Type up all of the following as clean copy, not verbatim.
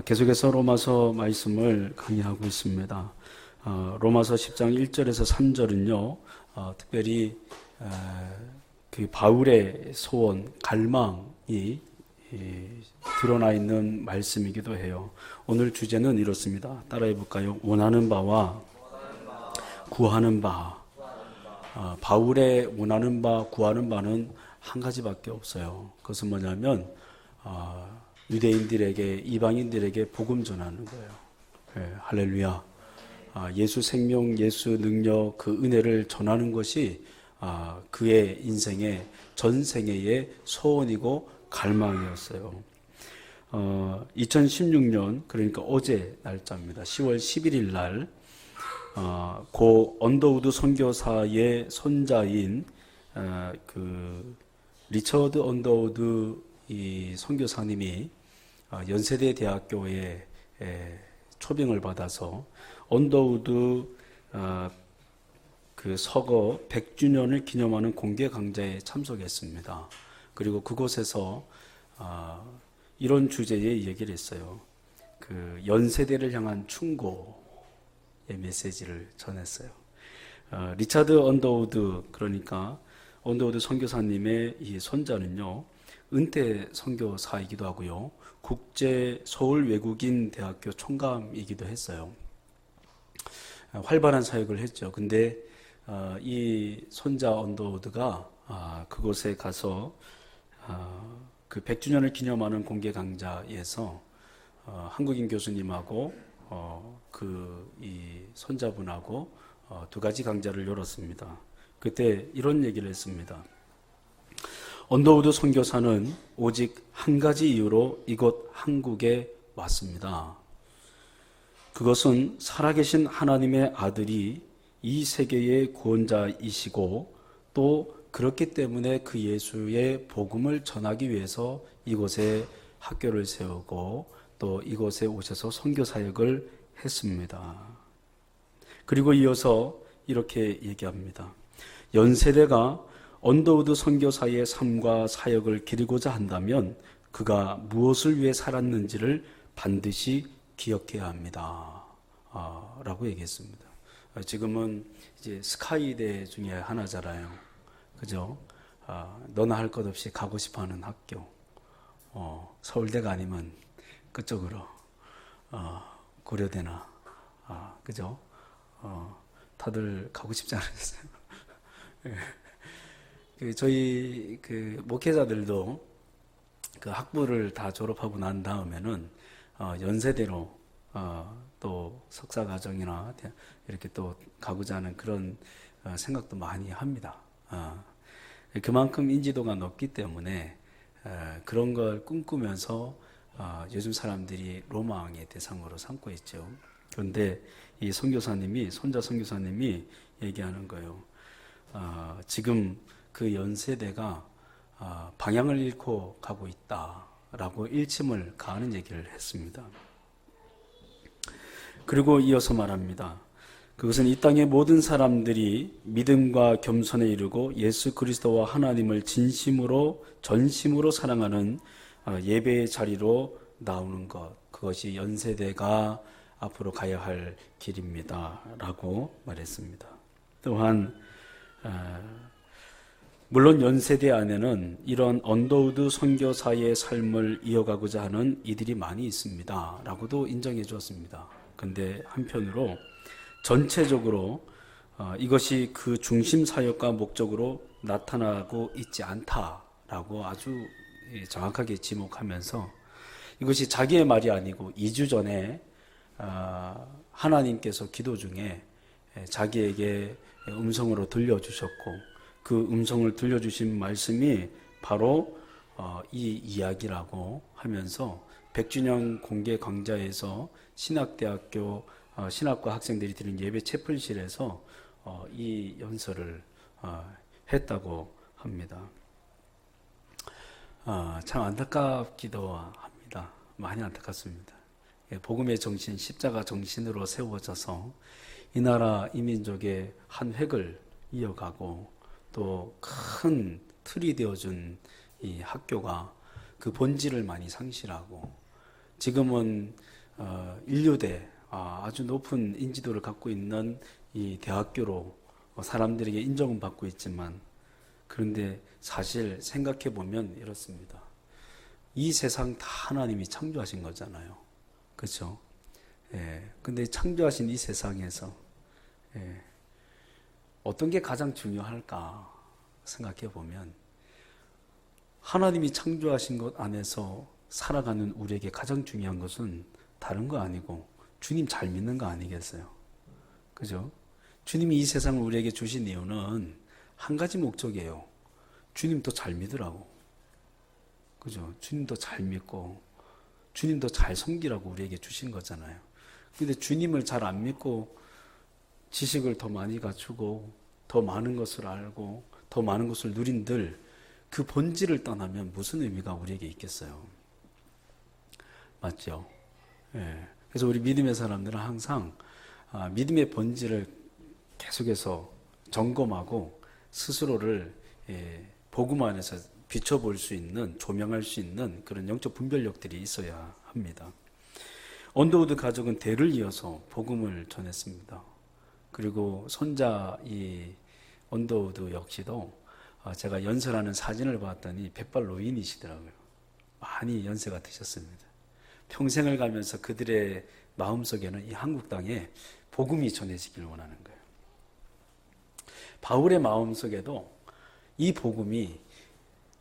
계속해서 로마서 말씀을 강의하고 있습니다. 로마서 10장 1절에서 3절은요, 특별히 그 바울의 소원, 갈망이 드러나 있는 말씀이기도 해요. 오늘 주제는 이렇습니다. 따라해 볼까요? 원하는 바와 구하는 바. 바울의 원하는 바, 구하는 바는 한 가지밖에 없어요. 그것은 뭐냐면 유대인들에게, 이방인들에게 복음 전하는 거예요. 할렐루야. 예수 생명, 예수 능력, 그 은혜를 전하는 것이 그의 인생의 전생애의 소원이고 갈망이었어요. 2016년, 그러니까 어제 날짜입니다. 10월 11일 날 고 언더우드 선교사의 손자인 그 리처드 언더우드 이 선교사님이 연세대 대학교에 초빙을 받아서 언더우드 그 서거 100주년을 기념하는 공개 강좌에 참석했습니다. 그리고 그곳에서 이런 주제의 얘기를 했어요. 그 연세대를 향한 충고의 메시지를 전했어요. 리차드 언더우드, 그러니까 언더우드 선교사님의 이 손자는요, 은퇴 선교사이기도 하고요, 국제 서울 외국인 대학교 총감이기도 했어요. 활발한 사역을 했죠. 근데 이 손자 언더우드가 그곳에 가서 그 100주년을 기념하는 공개 강좌에서 한국인 교수님하고 그 이 손자분하고 두 가지 강좌를 열었습니다. 그때 이런 얘기를 했습니다. 언더우드 선교사는 오직 한 가지 이유로 이곳 한국에 왔습니다. 그것은 살아계신 하나님의 아들이 이 세계의 구원자이시고 또 그렇기 때문에 그 예수의 복음을 전하기 위해서 이곳에 학교를 세우고 또 이곳에 오셔서 선교 사역을 했습니다. 그리고 이어서 이렇게 얘기합니다. 연세대가 언더우드 선교사의 삶과 사역을 기리고자 한다면 그가 무엇을 위해 살았는지를 반드시 기억해야 합니다. 라고 얘기했습니다. 지금은 이제 스카이대 중에 하나잖아요. 그죠? 너나 할 것 없이 가고 싶어 하는 학교. 서울대가 아니면 그쪽으로, 고려대나, 그죠? 다들 가고 싶지 않으셨어요? 저희 그 목회자들도 그 학부를 다 졸업하고 난 다음에는 연세대로 또 석사 과정이나 이렇게 또 가고자 하는 그런 생각도 많이 합니다. 그만큼 인지도가 높기 때문에 그런 걸 꿈꾸면서 요즘 사람들이 로망의 대상으로 삼고 있죠. 그런데 이 선교사님이, 손자 선교사님이 얘기하는 거예요. 지금 그 연세대가 방향을 잃고 가고 있다라고 일침을 가하는 얘기를 했습니다. 그리고 이어서 말합니다. 그것은 이 땅의 모든 사람들이 믿음과 겸손에 이르고 예수 그리스도와 하나님을 진심으로 전심으로 사랑하는 예배의 자리로 나오는 것, 그것이 연세대가 앞으로 가야 할 길입니다 라고 말했습니다. 또한 물론 연세대 안에는 이런 언더우드 선교사의 삶을 이어가고자 하는 이들이 많이 있습니다 라고도 인정해 주었습니다. 그런데 한편으로 전체적으로 이것이 그 중심 사역과 목적으로 나타나고 있지 않다라고 아주 정확하게 지목하면서 이것이 자기의 말이 아니고 2주 전에 하나님께서 기도 중에 자기에게 음성으로 들려주셨고 그 음성을 들려주신 말씀이 바로 이 이야기라고 하면서 100주년 공개 강좌에서 신학대학교 신학과 학생들이 드린 예배 채플실에서 이 연설을 했다고 합니다. 참 안타깝기도 합니다. 많이 안타깝습니다. 복음의 정신, 십자가 정신으로 세워져서 이 나라 이 민족의 한 획을 이어가고 또 큰 틀이 되어준 이 학교가 그 본질을 많이 상실하고 지금은 인류대 아주 높은 인지도를 갖고 있는 이 대학교로 사람들에게 인정은 받고 있지만, 그런데 사실 생각해 보면 이렇습니다. 이 세상 다 하나님이 창조하신 거잖아요. 그렇죠? 예. 근데 창조하신 이 세상에서 어떤 게 가장 중요할까 생각해 보면, 하나님이 창조하신 것 안에서 살아가는 우리에게 가장 중요한 것은 다른 거 아니고 주님 잘 믿는 거 아니겠어요? 그죠? 주님이 이 세상을 우리에게 주신 이유는 한 가지 목적이에요. 주님도 잘 믿으라고. 그죠? 주님도 잘 믿고 주님도 잘 섬기라고 우리에게 주신 거잖아요. 근데 주님을 잘 안 믿고 지식을 더 많이 갖추고 더 많은 것을 알고 더 많은 것을 누린들 그 본질을 떠나면 무슨 의미가 우리에게 있겠어요? 맞죠? 예. 그래서 우리 믿음의 사람들은 항상 믿음의 본질을 계속해서 점검하고 스스로를 복음 안에서 비춰볼 수 있는, 조명할 수 있는 그런 영적 분별력들이 있어야 합니다. 언더우드 가족은 대를 이어서 복음을 전했습니다. 그리고 손자 이 언더우드 역시도 제가 연설하는 사진을 봤더니 백발 노인이시더라고요. 많이 연세가 드셨습니다. 평생을 가면서 그들의 마음속에는 이 한국 땅에 복음이 전해지길 원하는 거예요. 바울의 마음속에도 이 복음이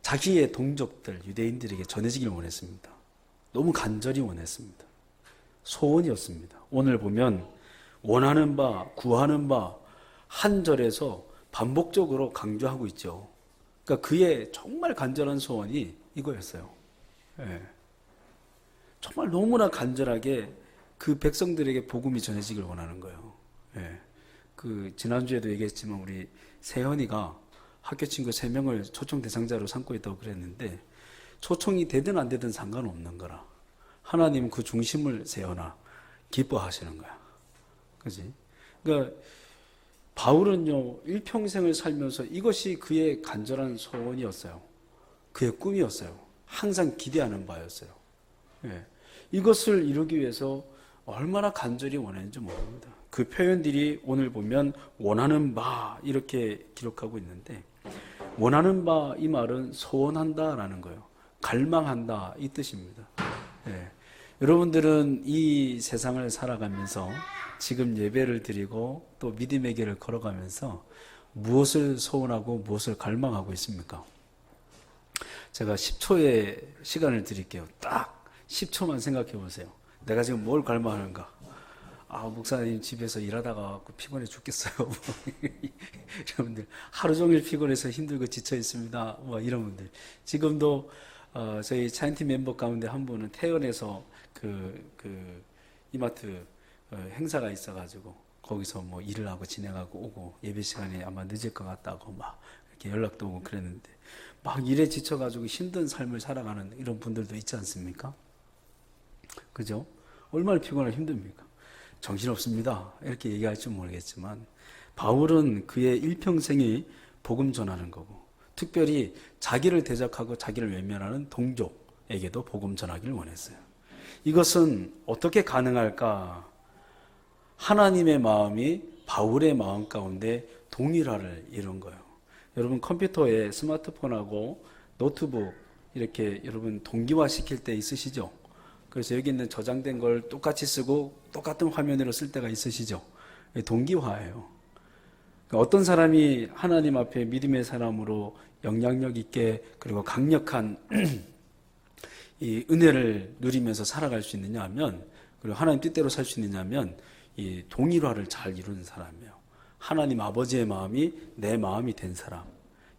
자기의 동족들, 유대인들에게 전해지길 원했습니다. 너무 간절히 원했습니다. 소원이었습니다. 오늘 보면 원하는 바, 구하는 바 한 절에서 반복적으로 강조하고 있죠. 그러니까 그의 정말 간절한 소원이 이거였어요. 예. 정말 너무나 간절하게 그 백성들에게 복음이 전해지길 원하는 거예요. 예. 그 지난주에도 얘기했지만 우리 세현이가 학교 친구 3명을 초청 대상자로 삼고 있다고 그랬는데, 초청이 되든 안 되든 상관없는 거라. 하나님은 그 중심을 세워나 기뻐하시는 거야. 그지? 그러니까 바울은요, 일평생을 살면서 이것이 그의 간절한 소원이었어요. 그의 꿈이었어요. 항상 기대하는 바였어요. 예. 이것을 이루기 위해서 얼마나 간절히 원했는지 모릅니다. 그 표현들이 오늘 보면 원하는 바 이렇게 기록하고 있는데, 원하는 바 이 말은 소원한다라는 거예요. 갈망한다 이 뜻입니다. 예. 여러분들은 이 세상을 살아가면서 지금 예배를 드리고 또 믿음의 길을 걸어가면서 무엇을 소원하고 무엇을 갈망하고 있습니까? 제가 10초의 시간을 드릴게요. 딱 10초만 생각해 보세요. 내가 지금 뭘 갈망하는가? 목사님 집에서 일하다가 피곤해 죽겠어요. 여러분들 하루 종일 피곤해서 힘들고 지쳐 있습니다. 이런 분들. 지금도 저희 차인팀 멤버 가운데 한 분은 태연에서 그 이마트 행사가 있어가지고 거기서 일을 하고 진행하고 오고 예배 시간에 아마 늦을 것 같다고 막 이렇게 연락도 오고 그랬는데, 막 일에 지쳐가지고 힘든 삶을 살아가는 이런 분들도 있지 않습니까? 그죠? 얼마나 피곤하고 힘듭니까? 정신없습니다. 이렇게 얘기할지 모르겠지만, 바울은 그의 일평생이 복음 전하는 거고, 특별히 자기를 대적하고 자기를 외면하는 동족에게도 복음 전하기를 원했어요. 이것은 어떻게 가능할까? 하나님의 마음이 바울의 마음 가운데 동일화를 이룬 거예요. 여러분 컴퓨터에 스마트폰하고 노트북 이렇게 여러분 동기화 시킬 때 있으시죠? 그래서 여기 있는 저장된 걸 똑같이 쓰고 똑같은 화면으로 쓸 때가 있으시죠? 동기화예요. 어떤 사람이 하나님 앞에 믿음의 사람으로 영향력 있게 그리고 강력한 이 은혜를 누리면서 살아갈 수 있느냐 하면, 그리고 하나님 뜻대로 살 수 있느냐 하면 이 동일화를 잘 이루는 사람이에요. 하나님 아버지의 마음이 내 마음이 된 사람,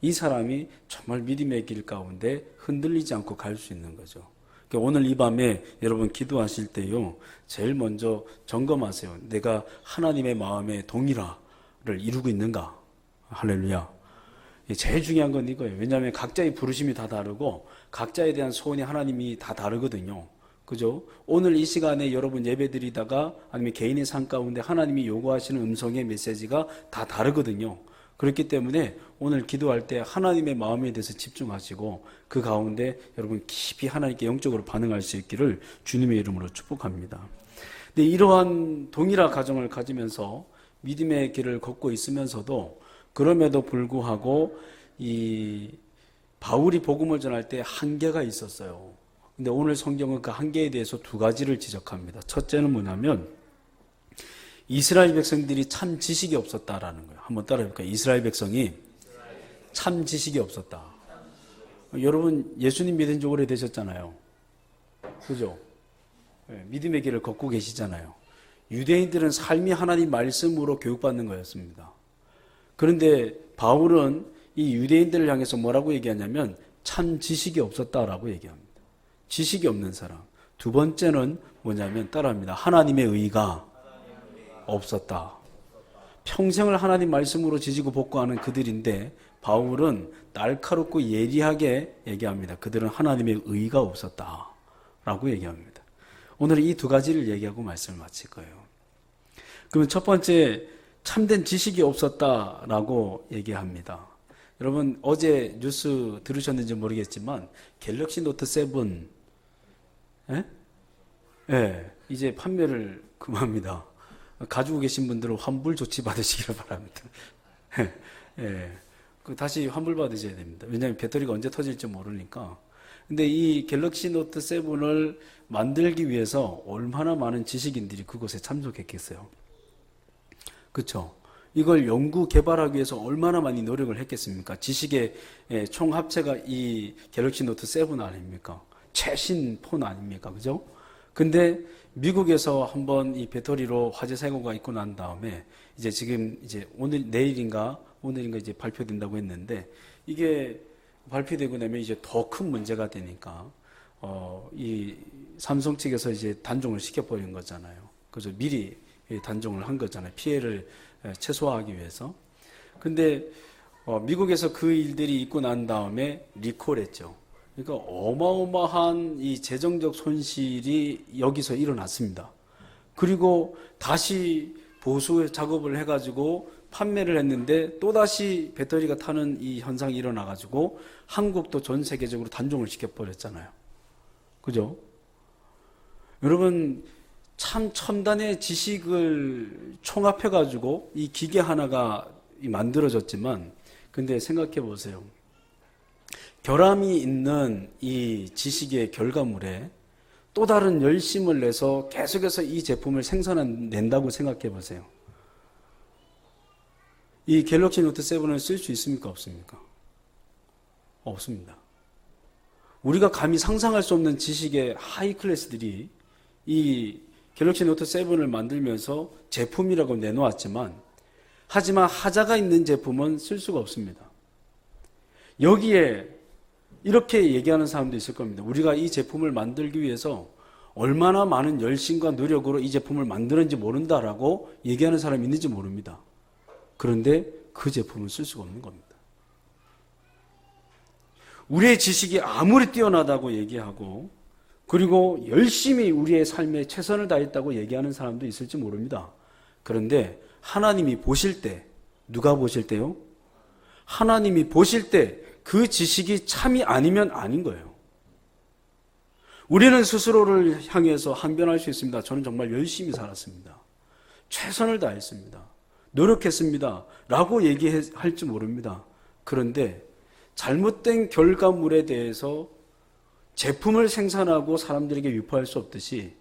이 사람이 정말 믿음의 길 가운데 흔들리지 않고 갈 수 있는 거죠. 그러니까 오늘 이 밤에 여러분 기도하실 때요, 제일 먼저 점검하세요. 내가 하나님의 마음의 동일화를 이루고 있는가? 할렐루야. 제일 중요한 건 이거예요. 왜냐하면 각자의 부르심이 다 다르고 각자에 대한 소원이 하나님이 다 다르거든요. 그죠? 오늘 이 시간에 여러분 예배 드리다가 아니면 개인의 삶 가운데 하나님이 요구하시는 음성의 메시지가 다 다르거든요. 그렇기 때문에 오늘 기도할 때 하나님의 마음에 대해서 집중하시고 그 가운데 여러분 깊이 하나님께 영적으로 반응할 수 있기를 주님의 이름으로 축복합니다. 근데 이러한 동일한 가정을 가지면서 믿음의 길을 걷고 있으면서도 그럼에도 불구하고 이 바울이 복음을 전할 때 한계가 있었어요. 근데 오늘 성경은 그 한계에 대해서 두 가지를 지적합니다. 첫째는 뭐냐면 이스라엘 백성들이 참 지식이 없었다라는 거예요. 한번 따라해볼까요? 이스라엘 백성이 참 지식이 없었다. 여러분 예수님 믿은 지 오래되셨잖아요. 그죠? 믿음의 길을 걷고 계시잖아요. 유대인들은 삶이 하나님 말씀으로 교육받는 거였습니다. 그런데 바울은 이 유대인들을 향해서 뭐라고 얘기하냐면 참 지식이 없었다라고 얘기합니다. 지식이 없는 사람. 두 번째는 뭐냐면 따라합니다. 하나님의 의가 없었다. 평생을 하나님 말씀으로 지지고 볶고하는 그들인데 바울은 날카롭고 예리하게 얘기합니다. 그들은 하나님의 의가 없었다라고 얘기합니다. 오늘 이 두 가지를 얘기하고 말씀을 마칠 거예요. 그러면 첫 번째 참된 지식이 없었다라고 얘기합니다. 여러분 어제 뉴스 들으셨는지 모르겠지만 갤럭시 노트 7 이제 판매를 금합니다. 가지고 계신 분들은 환불 조치 받으시기를 바랍니다. 다시 환불 받으셔야 됩니다. 왜냐하면 배터리가 언제 터질지 모르니까. 근데 이 갤럭시 노트 7을 만들기 위해서 얼마나 많은 지식인들이 그곳에 참석했겠어요. 그렇죠? 이걸 연구 개발하기 위해서 얼마나 많이 노력을 했겠습니까? 지식의 총 합체가 이 갤럭시 노트 7 아닙니까? 최신 폰 아닙니까? 그죠? 근데 미국에서 한번 이 배터리로 화재 사고가 있고 난 다음에 이제 지금 이제 오늘인가 이제 발표된다고 했는데 이게 발표되고 나면 이제 더 큰 문제가 되니까 이 삼성 측에서 이제 단종을 시켜버린 거잖아요. 그래서 미리 단종을 한 거잖아요. 피해를 최소화하기 위해서. 근데 미국에서 그 일들이 있고 난 다음에 리콜했죠. 그러니까 어마어마한 이 재정적 손실이 여기서 일어났습니다. 그리고 다시 보수 작업을 해가지고 판매를 했는데 또다시 배터리가 타는 이 현상이 일어나가지고 한국도 전 세계적으로 단종을 시켜버렸잖아요. 그죠? 여러분 참 첨단의 지식을 총합해가지고 이 기계 하나가 만들어졌지만 근데 생각해 보세요. 결함이 있는 이 지식의 결과물에 또 다른 열심을 내서 계속해서 이 제품을 생산낸다고 생각해 보세요. 이 갤럭시 노트 7을 쓸 수 있습니까? 없습니까? 없습니다. 우리가 감히 상상할 수 없는 지식의 하이 클래스들이 이 갤럭시 노트 7을 만들면서 제품이라고 내놓았지만 하지만 하자가 있는 제품은 쓸 수가 없습니다. 여기에 이렇게 얘기하는 사람도 있을 겁니다. 우리가 이 제품을 만들기 위해서 얼마나 많은 열심과 노력으로 이 제품을 만드는지 모른다라고 얘기하는 사람이 있는지 모릅니다. 그런데 그 제품을 쓸 수가 없는 겁니다. 우리의 지식이 아무리 뛰어나다고 얘기하고 그리고 열심히 우리의 삶에 최선을 다했다고 얘기하는 사람도 있을지 모릅니다. 그런데 하나님이 보실 때 누가 보실 때요? 하나님이 보실 때 그 지식이 참이 아니면 아닌 거예요. 우리는 스스로를 향해서 항변할 수 있습니다. 저는 정말 열심히 살았습니다. 최선을 다했습니다. 노력했습니다. 라고 얘기할지 모릅니다. 그런데 잘못된 결과물에 대해서 제품을 생산하고 사람들에게 유포할 수 없듯이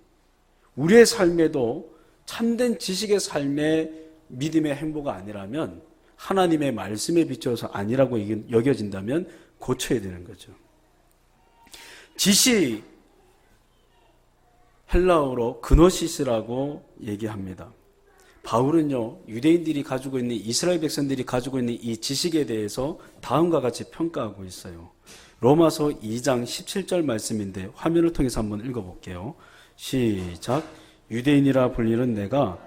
우리의 삶에도 참된 지식의 삶의 믿음의 행보가 아니라면 하나님의 말씀에 비춰서 아니라고 여겨진다면 고쳐야 되는 거죠. 지식, 헬라어로 그노시스라고 얘기합니다. 바울은요, 유대인들이 가지고 있는, 이스라엘 백성들이 가지고 있는 이 지식에 대해서 다음과 같이 평가하고 있어요. 로마서 2장 17절 말씀인데 화면을 통해서 한번 읽어볼게요. 시작. 유대인이라 불리는 내가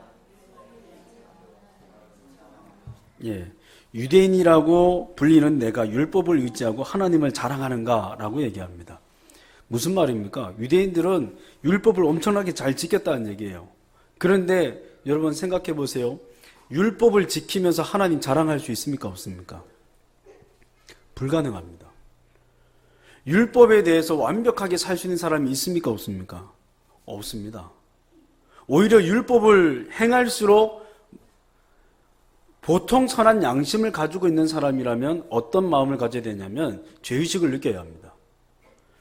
유대인이라고 불리는 내가 율법을 의지하고 하나님을 자랑하는가? 라고 얘기합니다. 무슨 말입니까? 유대인들은 율법을 엄청나게 잘 지켰다는 얘기예요. 그런데 여러분 생각해 보세요. 율법을 지키면서 하나님 자랑할 수 있습니까? 없습니까? 불가능합니다. 율법에 대해서 완벽하게 살 수 있는 사람이 있습니까? 없습니까? 없습니다. 오히려 율법을 행할수록 보통 선한 양심을 가지고 있는 사람이라면 어떤 마음을 가져야 되냐면 죄의식을 느껴야 합니다.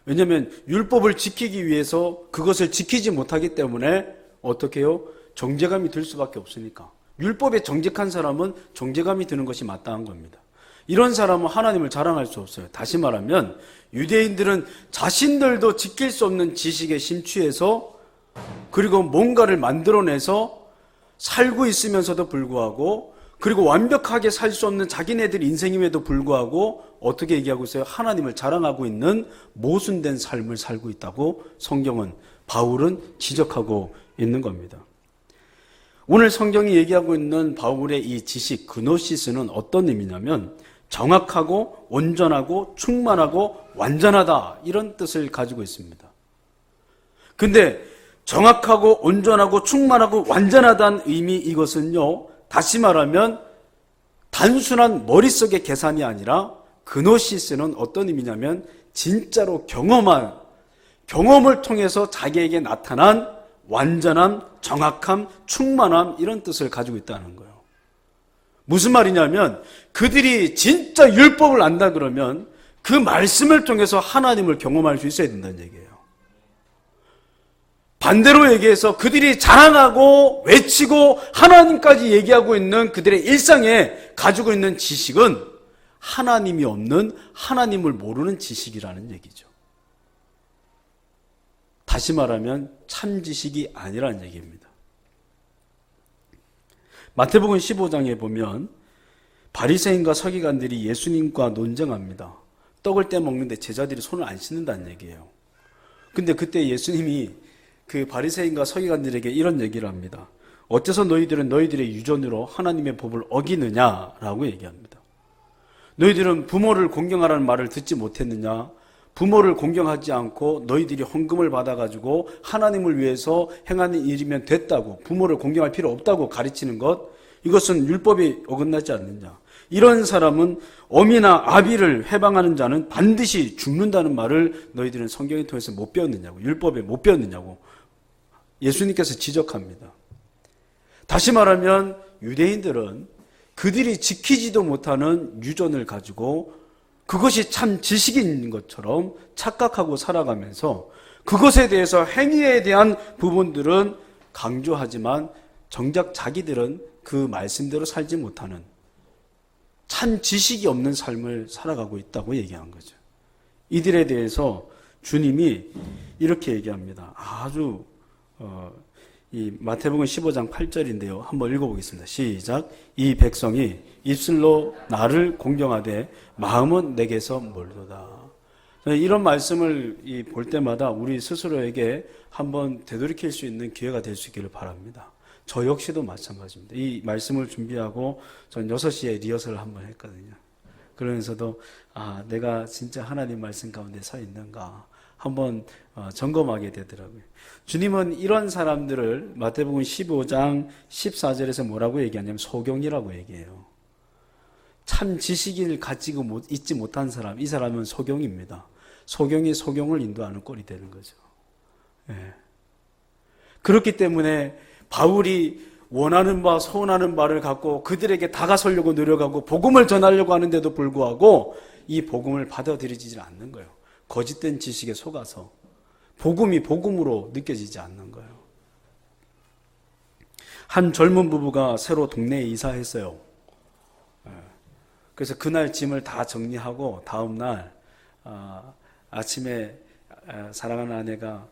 왜냐하면 율법을 지키기 위해서 그것을 지키지 못하기 때문에 어떻게 해요? 정죄감이 들 수밖에 없으니까. 율법에 정직한 사람은 정죄감이 드는 것이 마땅한 겁니다. 이런 사람은 하나님을 자랑할 수 없어요. 다시 말하면 유대인들은 자신들도 지킬 수 없는 지식에 심취해서 그리고 뭔가를 만들어내서 살고 있으면서도 불구하고 그리고 완벽하게 살 수 없는 자기네들 인생임에도 불구하고 어떻게 얘기하고 있어요? 하나님을 자랑하고 있는 모순된 삶을 살고 있다고 성경은, 바울은 지적하고 있는 겁니다. 오늘 성경이 얘기하고 있는 바울의 이 지식, 그노시스는 어떤 의미냐면 정확하고 온전하고 충만하고 완전하다, 이런 뜻을 가지고 있습니다. 근데 정확하고 온전하고 충만하고 완전하다는 의미, 이것은요, 다시 말하면 단순한 머릿속의 계산이 아니라 그노시스는 어떤 의미냐면 진짜로 경험을 통해서 자기에게 나타난 완전함, 정확함, 충만함, 이런 뜻을 가지고 있다는 거예요. 무슨 말이냐면 그들이 진짜 율법을 안다 그러면 그 말씀을 통해서 하나님을 경험할 수 있어야 된다는 얘기예요. 반대로 얘기해서 그들이 자랑하고 외치고 하나님까지 얘기하고 있는 그들의 일상에 가지고 있는 지식은 하나님이 없는, 하나님을 모르는 지식이라는 얘기죠. 다시 말하면 참 지식이 아니라는 얘기입니다. 마태복음 15장에 보면 바리새인과 서기관들이 예수님과 논쟁합니다. 떡을 떼먹는데 제자들이 손을 안 씻는다는 얘기예요. 근데 그때 예수님이 그 바리새인과 서기관들에게 이런 얘기를 합니다. 어째서 너희들은 너희들의 유전으로 하나님의 법을 어기느냐라고 얘기합니다. 너희들은 부모를 공경하라는 말을 듣지 못했느냐? 부모를 공경하지 않고 너희들이 헌금을 받아가지고 하나님을 위해서 행하는 일이면 됐다고, 부모를 공경할 필요 없다고 가르치는 것, 이것은 율법에 어긋나지 않느냐? 이런 사람은 어미나 아비를 해방하는 자는 반드시 죽는다는 말을 너희들은 성경을 통해서 못 배웠느냐고, 율법에 못 배웠느냐고 예수님께서 지적합니다. 다시 말하면 유대인들은 그들이 지키지도 못하는 유전을 가지고 그것이 참 지식인 것처럼 착각하고 살아가면서 그것에 대해서 행위에 대한 부분들은 강조하지만 정작 자기들은 그 말씀대로 살지 못하는 참 지식이 없는 삶을 살아가고 있다고 얘기한 거죠. 이들에 대해서 주님이 이렇게 얘기합니다. 아주 이 마태복음 15장 8절인데요. 한번 읽어보겠습니다. 시작. 이 백성이 입술로 나를 공경하되 마음은 내게서 멀도다. 이런 말씀을 볼 때마다 우리 스스로에게 한번 되돌이킬 수 있는 기회가 될 수 있기를 바랍니다. 저 역시도 마찬가지입니다. 이 말씀을 준비하고 전 6시에 리허설을 한번 했거든요. 그러면서도 내가 진짜 하나님 말씀 가운데 서 있는가 한번 점검하게 되더라고요. 주님은 이런 사람들을 마태복음 15장 14절에서 뭐라고 얘기하냐면 소경이라고 얘기해요. 참 지식을 가지고 있지 못한 사람, 이 사람은 소경입니다. 소경이 소경을 인도하는 꼴이 되는 거죠. 예. 그렇기 때문에 바울이 원하는 바, 소원하는 바를 갖고 그들에게 다가서려고 노력하고 복음을 전하려고 하는데도 불구하고 이 복음을 받아들이지 않는 거예요. 거짓된 지식에 속아서 복음이 복음으로 느껴지지 않는 거예요. 한 젊은 부부가 새로 동네에 이사했어요. 그래서 그날 짐을 다 정리하고 다음날 아침에 사랑하는 아내가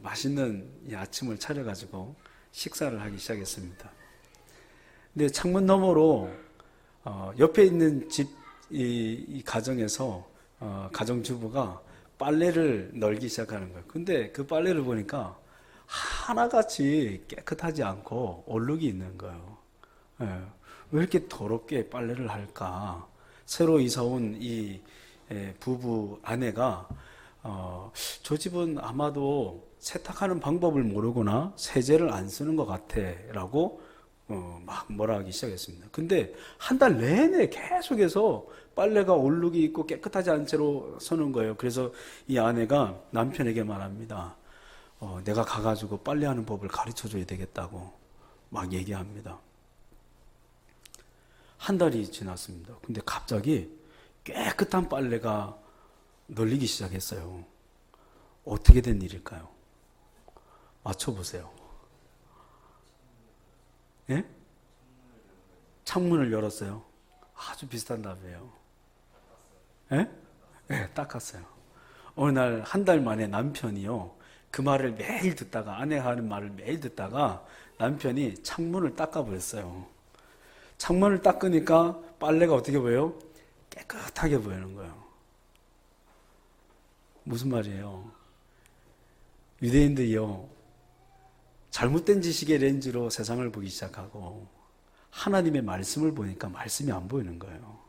맛있는 이 아침을 차려가지고 식사를 하기 시작했습니다. 근데 창문 너머로 옆에 있는 집 이 가정에서 가정주부가 빨래를 널기 시작하는 거예요. 근데 그 빨래를 보니까 하나같이 깨끗하지 않고 얼룩이 있는 거예요. 왜 이렇게 더럽게 빨래를 할까? 새로 이사 온 이 부부 아내가 저 집은 아마도 세탁하는 방법을 모르거나 세제를 안 쓰는 것 같아 라고 막 뭐라 하기 시작했습니다. 근데 한 달 내내 계속해서 빨래가 얼룩이 있고 깨끗하지 않은 채로 서는 거예요. 그래서 이 아내가 남편에게 말합니다. 내가 가가지고 빨래하는 법을 가르쳐줘야 되겠다고 막 얘기합니다. 한 달이 지났습니다. 근데 갑자기 깨끗한 빨래가 널리기 시작했어요. 어떻게 된 일일까요? 맞춰보세요. 예? 창문을 열었어요. 아주 비슷한 답이에요. 예? 예, 닦았어요. 어느 날 한 달 만에 남편이요. 그 말을 매일 듣다가, 아내가 하는 말을 매일 듣다가 남편이 창문을 닦아버렸어요. 창문을 닦으니까 빨래가 어떻게 보여요? 깨끗하게 보이는 거예요. 무슨 말이에요? 유대인들이요, 잘못된 지식의 렌즈로 세상을 보기 시작하고 하나님의 말씀을 보니까 말씀이 안 보이는 거예요.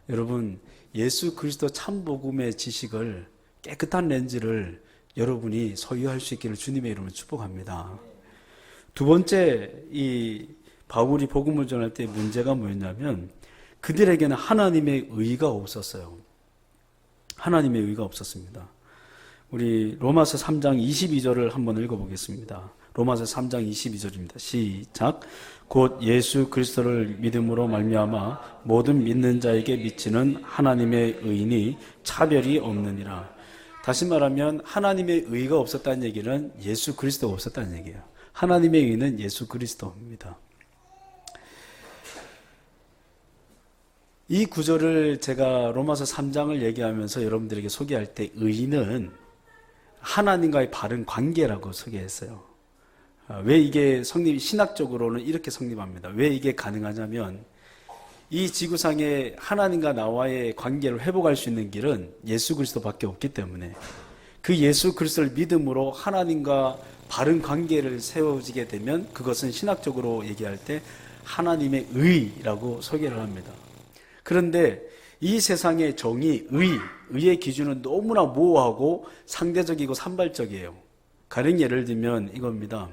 여러분, 예수 그리스도 참 복음의 지식을, 깨끗한 렌즈를 여러분이 소유할 수 있기를 주님의 이름으로 축복합니다. 두 번째, 이 바울이 복음을 전할 때 문제가 뭐였냐면 그들에게는 하나님의 의가 없었어요. 하나님의 의가 없었습니다. 우리 로마서 3장 22절을 한번 읽어보겠습니다. 로마서 3장 22절입니다. 시작. 곧 예수 그리스도를 믿음으로 말미암아 모든 믿는 자에게 미치는 하나님의 의니 차별이 없느니라. 다시 말하면 하나님의 의가 없었다는 얘기는 예수 그리스도가 없었다는 얘기예요. 하나님의 의는 예수 그리스도입니다. 이 구절을 제가 로마서 3장을 얘기하면서 여러분들에게 소개할 때 의는 하나님과의 바른 관계라고 소개했어요. 왜 이게 신학적으로는 이렇게 성립합니다. 왜 이게 가능하냐면 이 지구상에 하나님과 나와의 관계를 회복할 수 있는 길은 예수 그리스도밖에 없기 때문에 그 예수 그리스도를 믿음으로 하나님과 바른 관계를 세워지게 되면 그것은 신학적으로 얘기할 때 하나님의 의라고 소개를 합니다. 그런데 이 세상의 정의, 의의 기준은 너무나 모호하고 상대적이고 산발적이에요. 가령 예를 들면 이겁니다.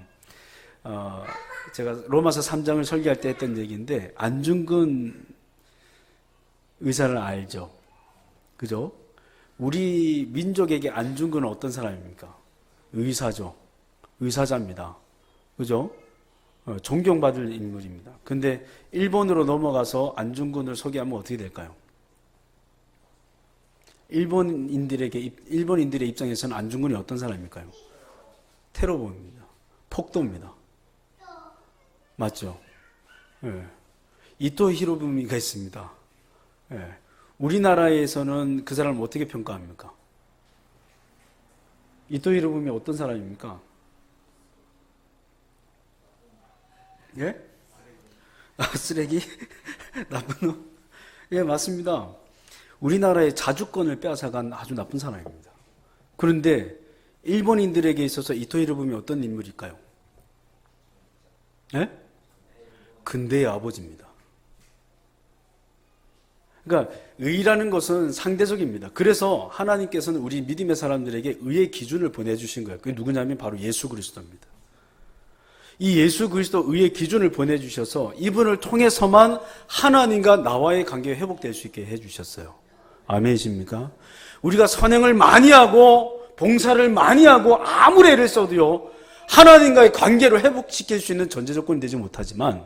제가 로마서 3장을 설교할 때 했던 얘기인데 안중근 의사를 알죠? 그죠? 우리 민족에게 안중근은 어떤 사람입니까? 의사죠. 의사자입니다. 그죠? 존경받을 인물입니다. 근데 일본으로 넘어가서 안중근을 소개하면 어떻게 될까요? 일본인들의 입장에서는 안중근이 어떤 사람일까요? 테러범입니다. 폭도입니다. 맞죠? 예. 이토 히로부미가 있습니다. 예. 우리나라에서는 그 사람을 어떻게 평가합니까? 이토 히로부미 어떤 사람입니까? 예? 쓰레기? 나쁜 놈? 예, 맞습니다. 우리나라의 자주권을 빼앗아간 아주 나쁜 사람입니다. 그런데 일본인들에게 있어서 이토 히로부미 어떤 인물일까요? 예? 근대의 아버지입니다. 그러니까 의라는 것은 상대적입니다. 그래서 하나님께서는 우리 믿음의 사람들에게 의의 기준을 보내주신 거예요. 그게 누구냐면 바로 예수 그리스도입니다. 이 예수 그리스도 의의 기준을 보내주셔서 이분을 통해서만 하나님과 나와의 관계가 회복될 수 있게 해주셨어요. 아멘이십니까? 우리가 선행을 많이 하고 봉사를 많이 하고 아무리 애를 써도요 하나님과의 관계를 회복시킬 수 있는 전제 조건이 되지 못하지만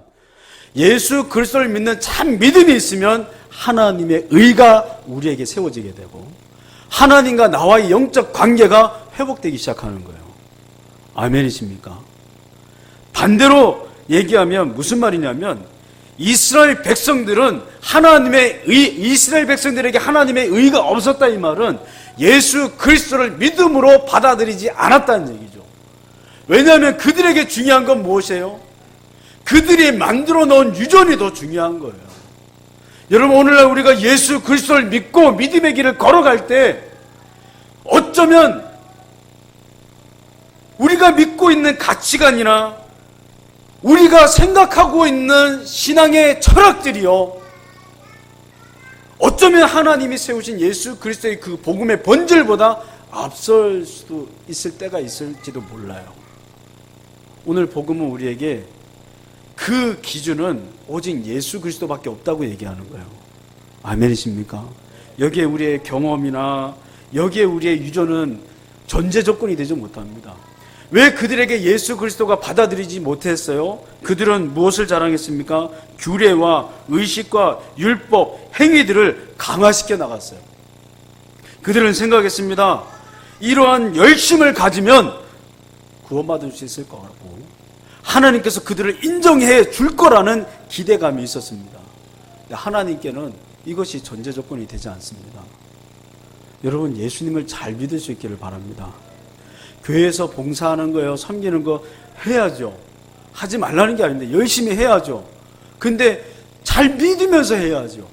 예수 그리스도를 믿는 참 믿음이 있으면 하나님의 의가 우리에게 세워지게 되고 하나님과 나와의 영적 관계가 회복되기 시작하는 거예요. 아멘이십니까? 반대로 얘기하면 무슨 말이냐면 이스라엘 백성들은 이스라엘 백성들에게 하나님의 의가 없었다 이 말은 예수 그리스도를 믿음으로 받아들이지 않았다는 얘기죠. 왜냐하면 그들에게 중요한 건 무엇이에요? 그들이 만들어 놓은 유전이 더 중요한 거예요. 여러분 오늘날 우리가 예수 그리스도를 믿고 믿음의 길을 걸어갈 때 어쩌면 우리가 믿고 있는 가치관이나 우리가 생각하고 있는 신앙의 철학들이요 어쩌면 하나님이 세우신 예수 그리스도의 그 복음의 본질보다 앞설 수도 있을 때가 있을지도 몰라요. 오늘 복음은 우리에게 그 기준은 오직 예수 그리스도밖에 없다고 얘기하는 거예요. 아멘이십니까? 여기에 우리의 경험이나 여기에 우리의 유전은 전제 조건이 되지 못합니다. 왜 그들에게 예수 그리스도가 받아들이지 못했어요? 그들은 무엇을 자랑했습니까? 규례와 의식과 율법, 행위들을 강화시켜 나갔어요. 그들은 생각했습니다. 이러한 열심을 가지면 구원받을 수 있을 거라고, 하나님께서 그들을 인정해 줄 거라는 기대감이 있었습니다. 하나님께는 이것이 전제 조건이 되지 않습니다. 여러분, 예수님을 잘 믿을 수 있기를 바랍니다. 교회에서 봉사하는 거예요, 섬기는 거 해야죠. 하지 말라는 게 아닌데 열심히 해야죠. 근데 잘 믿으면서 해야죠.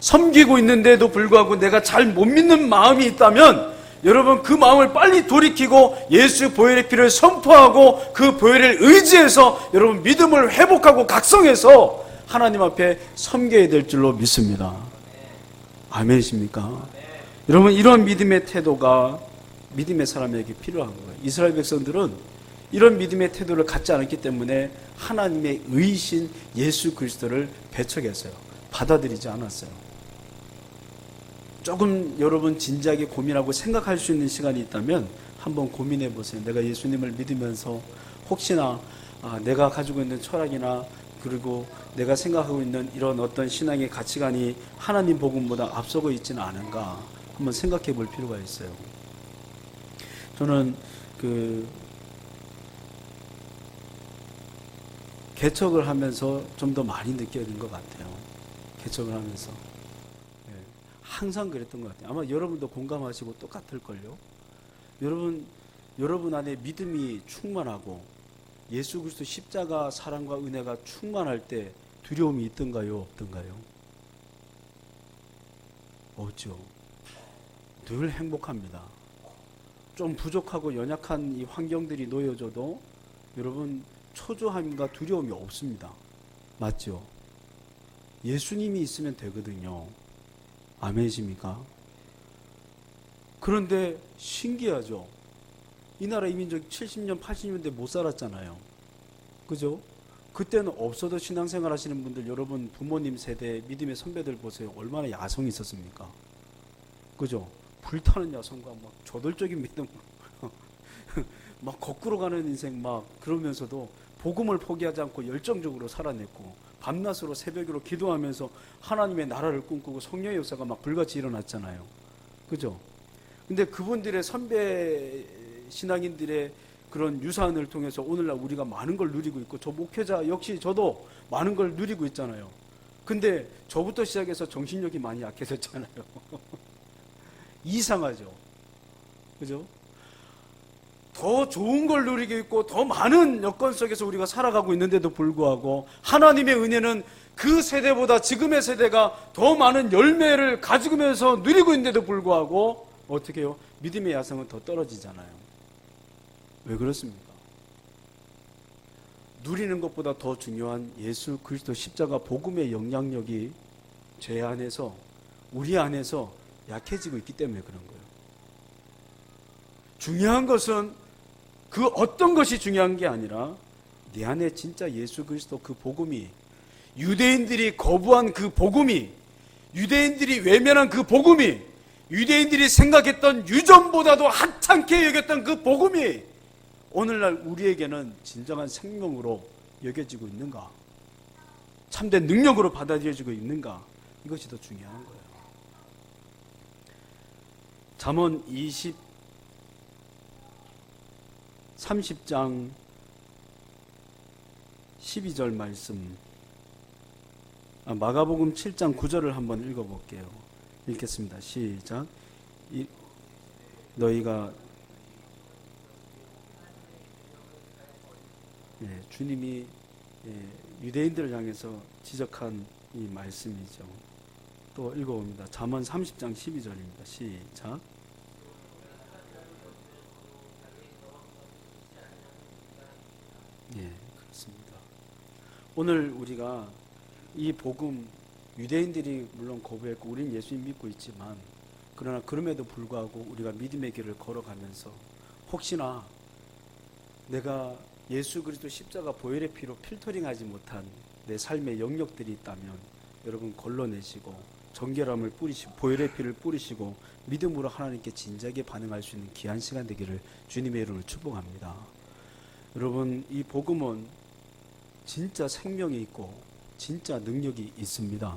섬기고 있는데도 불구하고 내가 잘 못 믿는 마음이 있다면 여러분, 그 마음을 빨리 돌이키고 예수 보혈의 피를 선포하고 그 보혈을 의지해서 여러분 믿음을 회복하고 각성해서 하나님 앞에 섬겨야 될 줄로 믿습니다. 아멘이십니까? 여러분, 이런 믿음의 태도가 믿음의 사람에게 필요한 거예요. 이스라엘 백성들은 이런 믿음의 태도를 갖지 않았기 때문에 하나님의 의신 예수 그리스도를 배척했어요. 받아들이지 않았어요. 조금 여러분 진지하게 고민하고 생각할 수 있는 시간이 있다면 한번 고민해 보세요. 내가 예수님을 믿으면서 혹시나 내가 가지고 있는 철학이나 그리고 내가 생각하고 있는 이런 어떤 신앙의 가치관이 하나님 복음보다 앞서고 있지는 않은가 한번 생각해 볼 필요가 있어요. 저는 개척을 하면서 좀 더 많이 느껴진 것 같아요. 개척을 하면서. 항상 그랬던 것 같아요. 아마 여러분도 공감하시고 똑같을걸요. 여러분 안에 믿음이 충만하고 예수 그리스도 십자가 사랑과 은혜가 충만할 때 두려움이 있던가요? 없던가요? 없죠. 늘 행복합니다. 좀 부족하고 연약한 이 환경들이 놓여져도 여러분 초조함과 두려움이 없습니다. 맞죠? 예수님이 있으면 되거든요. 아멘이십니까? 그런데 신기하죠? 이 나라 이민족 70년, 80년대 못 살았잖아요. 그죠? 그때는 없어도 신앙생활 하시는 분들, 여러분 부모님 세대 믿음의 선배들 보세요. 얼마나 야성이 있었습니까? 그죠? 불타는 야성과 막 저돌적인 믿음, 막 거꾸로 가는 인생 막 그러면서도 복음을 포기하지 않고 열정적으로 살아냈고 밤낮으로 새벽으로 기도하면서 하나님의 나라를 꿈꾸고 성령의 역사가 막 불같이 일어났잖아요. 그죠? 근데 그분들의 선배 신앙인들의 그런 유산을 통해서 오늘날 우리가 많은 걸 누리고 있고 저 목회자 역시 저도 많은 걸 누리고 있잖아요. 근데 저부터 시작해서 정신력이 많이 약해졌잖아요. 이상하죠? 그죠? 더 좋은 걸 누리고 있고 더 많은 여건 속에서 우리가 살아가고 있는데도 불구하고 하나님의 은혜는 그 세대보다 지금의 세대가 더 많은 열매를 가지면서 누리고 있는데도 불구하고 어떻게 해요? 믿음의 야성은 더 떨어지잖아요. 왜 그렇습니까? 누리는 것보다 더 중요한 예수 그리스도 십자가 복음의 영향력이 죄 안에서 우리 안에서 약해지고 있기 때문에 그런 거예요. 중요한 것은 그 어떤 것이 중요한 게 아니라 내 안에 진짜 예수 그리스도 그 복음이, 유대인들이 거부한 그 복음이, 유대인들이 외면한 그 복음이, 유대인들이 생각했던 유전보다도 하찮게 여겼던 그 복음이 오늘날 우리에게는 진정한 생명으로 여겨지고 있는가, 참된 능력으로 받아들여지고 있는가, 이것이 더 중요한 거예요. 잠언 30장 12절 말씀, 마가복음 7장 9절을 한번 읽어볼게요. 읽겠습니다. 시작. 너희가 주님이 유대인들을 향해서 지적한 이 말씀이죠. 또 읽어봅니다. 잠언 30장 12절입니다. 시작. 그렇습니다. 오늘 우리가 이 복음, 유대인들이 물론 거부했고 우리는 예수님 믿고 있지만 그러나 그럼에도 불구하고 우리가 믿음의 길을 걸어가면서 혹시나 내가 예수 그리스도 십자가 보혈의 피로 필터링하지 못한 내 삶의 영역들이 있다면 여러분 걸러내시고 정결함을 뿌리시고 보혈의 피를 뿌리시고 믿음으로 하나님께 진지하게 반응할 수 있는 귀한 시간 되기를 주님의 이름으로 축복합니다. 여러분, 이 복음은 진짜 생명이 있고 진짜 능력이 있습니다.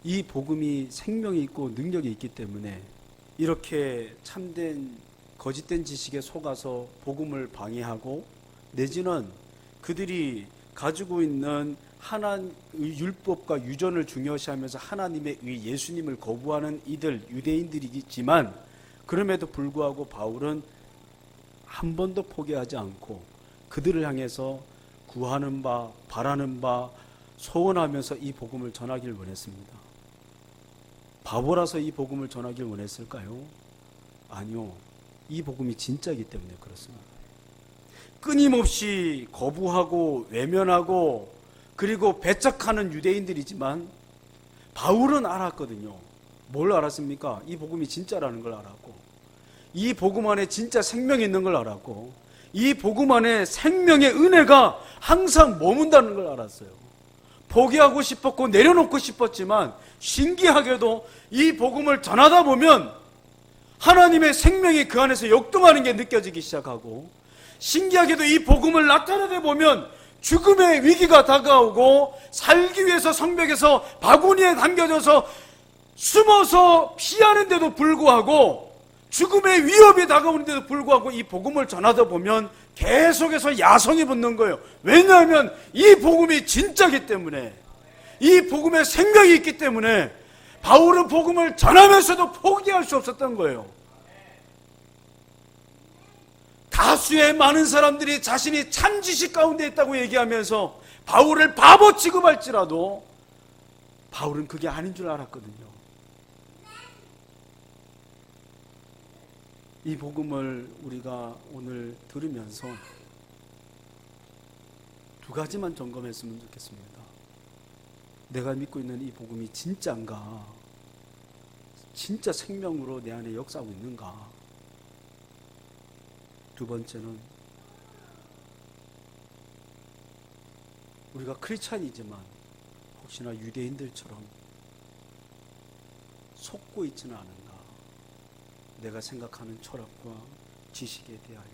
이 복음이 생명이 있고 능력이 있기 때문에 이렇게 참된 거짓된 지식에 속아서 복음을 방해하고 내지는 그들이 가지고 있는 하나님의 율법과 유전을 중요시하면서 하나님의 의 예수님을 거부하는 이들 유대인들이겠지만 그럼에도 불구하고 바울은 한 번도 포기하지 않고 그들을 향해서 구하는 바, 바라는 바, 소원하면서 이 복음을 전하길 원했습니다. 바보라서 이 복음을 전하길 원했을까요? 아니요. 이 복음이 진짜이기 때문에 그렇습니다. 끊임없이 거부하고 외면하고 그리고 배척하는 유대인들이지만 바울은 알았거든요. 뭘 알았습니까? 이 복음이 진짜라는 걸 알았고 이 복음 안에 진짜 생명이 있는 걸 알았고 이 복음 안에 생명의 은혜가 항상 머문다는 걸 알았어요. 포기하고 싶었고 내려놓고 싶었지만 신기하게도 이 복음을 전하다 보면 하나님의 생명이 그 안에서 역동하는 게 느껴지기 시작하고 신기하게도 이 복음을 나타내다 보면 죽음의 위기가 다가오고 살기 위해서 성벽에서 바구니에 담겨져서 숨어서 피하는데도 불구하고 죽음의 위협이 다가오는데도 불구하고 이 복음을 전하다 보면 계속해서 야성이 붙는 거예요. 왜냐하면 이 복음이 진짜이기 때문에 이 복음에 생명이 있기 때문에 바울은 복음을 전하면서도 포기할 수 없었던 거예요. 다수의 많은 사람들이 자신이 참 지식 가운데 있다고 얘기하면서 바울을 바보 취급할지라도 바울은 그게 아닌 줄 알았거든요. 이 복음을 우리가 오늘 들으면서 두 가지만 점검했으면 좋겠습니다. 내가 믿고 있는 이 복음이 진짜인가? 진짜 생명으로 내 안에 역사하고 있는가? 두 번째는 우리가 크리스찬이지만 혹시나 유대인들처럼 속고 있지는 않은가? 내가 생각하는 철학과 지식에 대하여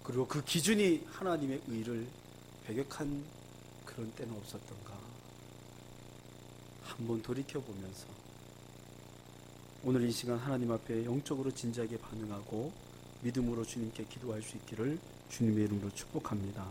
그리고 그 기준이 하나님의 의를 배격한 그런 때는 없었던가? 한번 돌이켜보면서 오늘 이 시간 하나님 앞에 영적으로 진지하게 반응하고 믿음으로 주님께 기도할 수 있기를 주님의 이름으로 축복합니다.